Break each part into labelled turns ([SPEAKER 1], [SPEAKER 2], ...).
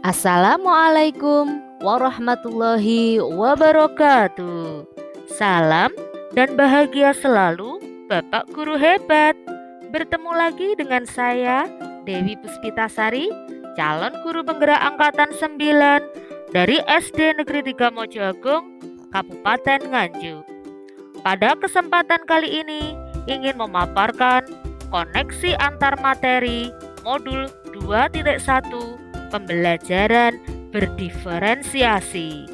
[SPEAKER 1] Assalamualaikum warahmatullahi wabarakatuh. Salam dan bahagia selalu, Bapak Guru hebat. Bertemu lagi dengan saya, Dewi Puspitasari, calon guru penggerak angkatan 9 dari SD Negeri 3 Mojoagung, Kabupaten Nganjuk. Pada kesempatan kali ini, ingin memaparkan koneksi antar materi modul 2.1 pembelajaran berdiferensiasi.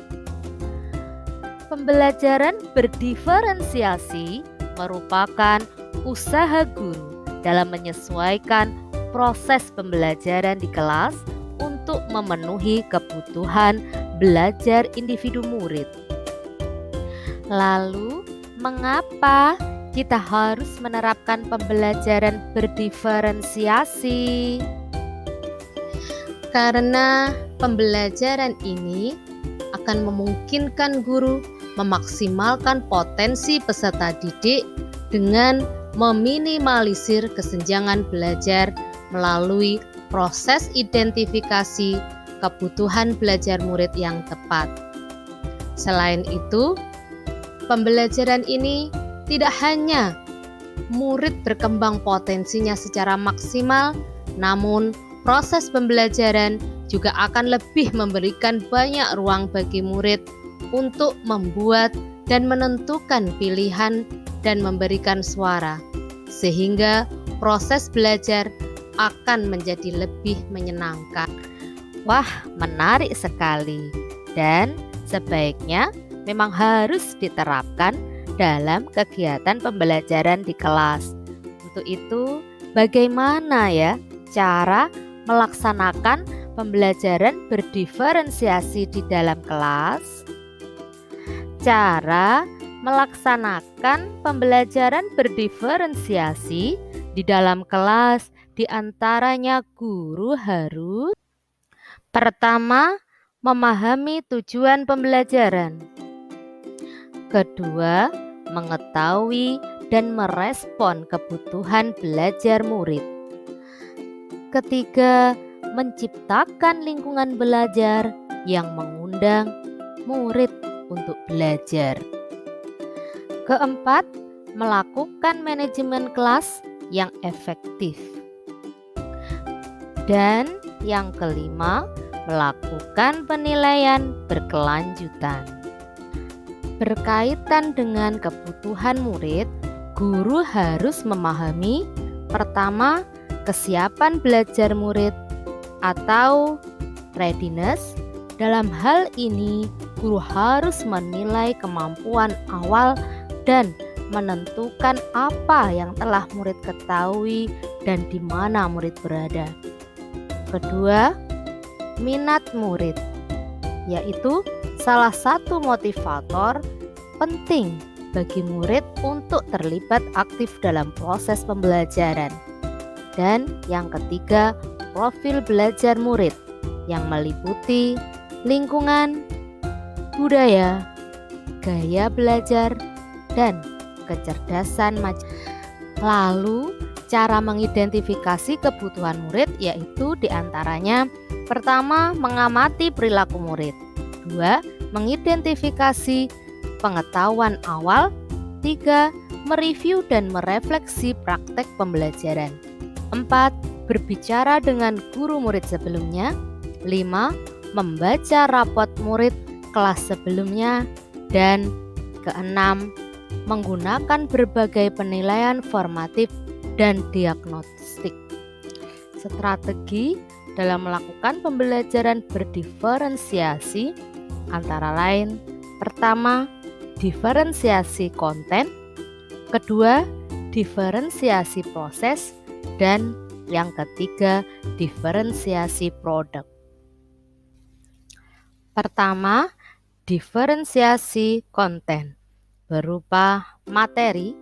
[SPEAKER 1] Pembelajaran berdiferensiasi merupakan usaha guru dalam menyesuaikan proses pembelajaran di kelas untuk memenuhi kebutuhan belajar individu murid. Lalu, mengapa kita harus menerapkan pembelajaran berdiferensiasi? Karena pembelajaran ini akan memungkinkan guru memaksimalkan potensi peserta didik dengan meminimalisir kesenjangan belajar melalui proses identifikasi kebutuhan belajar murid yang tepat. Selain itu, pembelajaran ini tidak hanya murid berkembang potensinya secara maksimal, namun proses pembelajaran juga akan lebih memberikan banyak ruang bagi murid untuk membuat dan menentukan pilihan dan memberikan suara, sehingga proses belajar akan menjadi lebih menyenangkan. Wah, menarik sekali, dan sebaiknya memang harus diterapkan dalam kegiatan pembelajaran di kelas. Untuk itu, bagaimana ya cara melaksanakan pembelajaran berdiferensiasi di dalam kelas? Cara melaksanakan pembelajaran berdiferensiasi di dalam kelas diantaranya guru harus pertama, memahami tujuan pembelajaran. Kedua, mengetahui dan merespon kebutuhan belajar murid. Ketiga, menciptakan lingkungan belajar yang mengundang murid untuk belajar. Keempat, melakukan manajemen kelas yang efektif. Dan yang kelima, melakukan penilaian berkelanjutan. Berkaitan dengan kebutuhan murid, guru harus memahami pertama, kesiapan belajar murid atau readiness. Dalam hal ini, guru harus menilai kemampuan awal dan menentukan apa yang telah murid ketahui dan di mana murid berada. Kedua, minat murid, yaitu salah satu motivator penting bagi murid untuk terlibat aktif dalam proses pembelajaran. Dan yang ketiga, profil belajar murid yang meliputi lingkungan, budaya, gaya belajar, dan kecerdasan masyarakat. Lalu, cara mengidentifikasi kebutuhan murid yaitu diantaranya pertama, mengamati perilaku murid. Dua, mengidentifikasi pengetahuan awal. Tiga, mereview dan merefleksi praktek pembelajaran. 4. Berbicara dengan guru murid sebelumnya. 5. Membaca rapot murid kelas sebelumnya. Dan keenam, menggunakan berbagai penilaian formatif dan diagnostik. Strategi dalam melakukan pembelajaran berdiferensiasi antara lain: pertama, diferensiasi konten. Kedua, diferensiasi proses. Dan yang ketiga, diferensiasi produk. Pertama, diferensiasi konten berupa materi,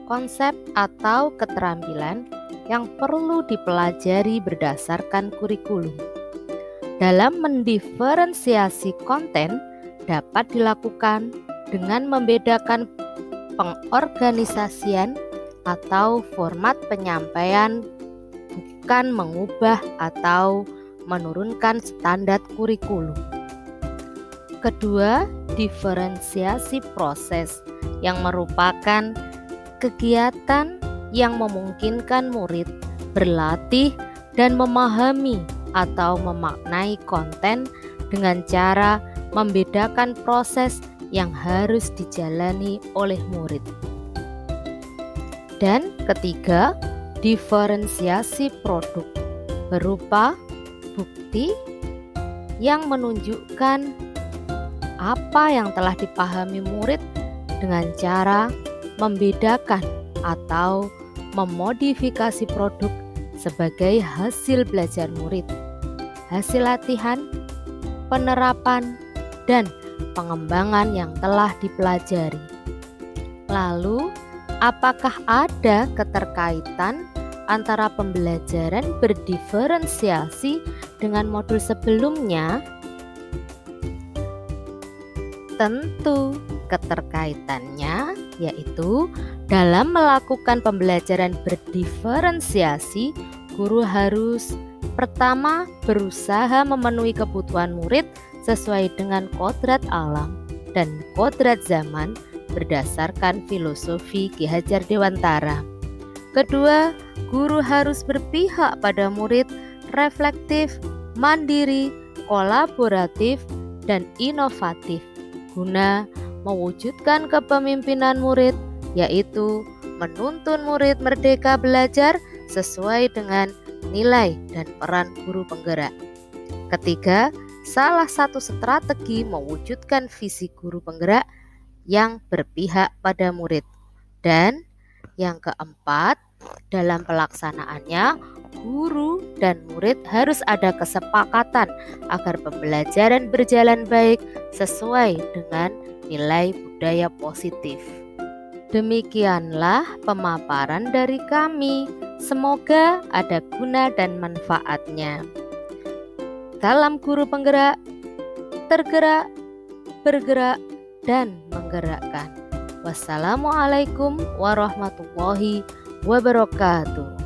[SPEAKER 1] konsep atau keterampilan yang perlu dipelajari berdasarkan kurikulum. Dalam mendiferensiasi konten dapat dilakukan dengan membedakan pengorganisasian atau format penyampaian, bukan mengubah atau menurunkan standar kurikulum. Kedua, diferensiasi proses yang merupakan kegiatan yang memungkinkan murid berlatih dan memahami atau memaknai konten dengan cara membedakan proses yang harus dijalani oleh murid. Dan ketiga, diferensiasi produk berupa bukti yang menunjukkan apa yang telah dipahami murid dengan cara membedakan atau memodifikasi produk sebagai hasil belajar murid, hasil latihan, penerapan, dan pengembangan yang telah dipelajari. Lalu, apakah ada keterkaitan antara pembelajaran berdiferensiasi dengan modul sebelumnya? Tentu keterkaitannya yaitu dalam melakukan pembelajaran berdiferensiasi, guru harus pertama berusaha memenuhi kebutuhan murid sesuai dengan kodrat alam dan kodrat zaman berdasarkan filosofi Ki Hajar Dewantara. Kedua, guru harus berpihak pada murid, reflektif, mandiri, kolaboratif, dan inovatif guna mewujudkan kepemimpinan murid, yaitu menuntun murid merdeka belajar sesuai dengan nilai dan peran guru penggerak. Ketiga, salah satu strategi mewujudkan visi guru penggerak yang berpihak pada murid. Dan yang keempat, dalam pelaksanaannya, guru dan murid harus ada kesepakatan agar pembelajaran berjalan baik sesuai dengan nilai budaya positif. Demikianlah pemaparan dari kami. Semoga ada guna dan manfaatnya. Salam guru penggerak, tergerak, bergerak, dan menggerakkan. Wassalamualaikum warahmatullahi wabarakatuh.